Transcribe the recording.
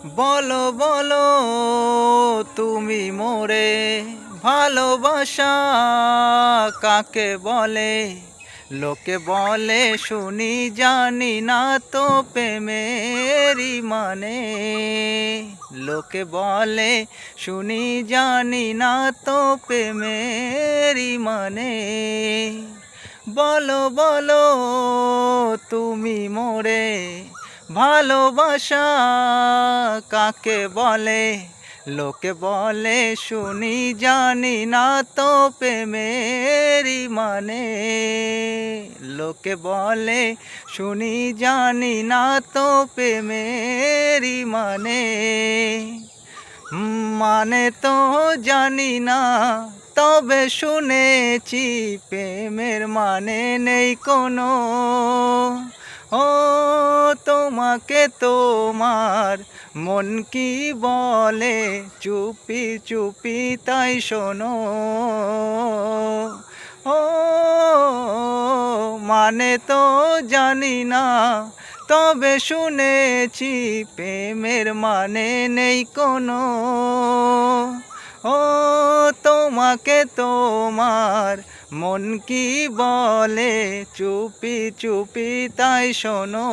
বলো বলো তুমি মোরে ভালোবাসা কাকে বলে। লোকে বলে শুনি জানি না তো প্রেমেরই মানে। লোকে বলে শুনি জানি না তো প্রেমেরই মানে। বলো বলো তুমি মোরে ভালোবাসা কাকে বলে। লোকে বলে শুনি জানি না তো প্রেমেরই মানে। লোকে বলে শুনি জানি না তো প্রেমেরই মানে। মানে তো জানি না তবে শুনেছি প্রেমের মানে নেই কোনো। ও তোমাকে তোমার মন কি বলে চুপি চুপি তাই শোনো। ও মানে তো জানি না তবে শুনেছি প্রেমের মানে নেই কোনো। ও তোমাকে তোমার মন কি বলে চুপি চুপি তাই শোনো।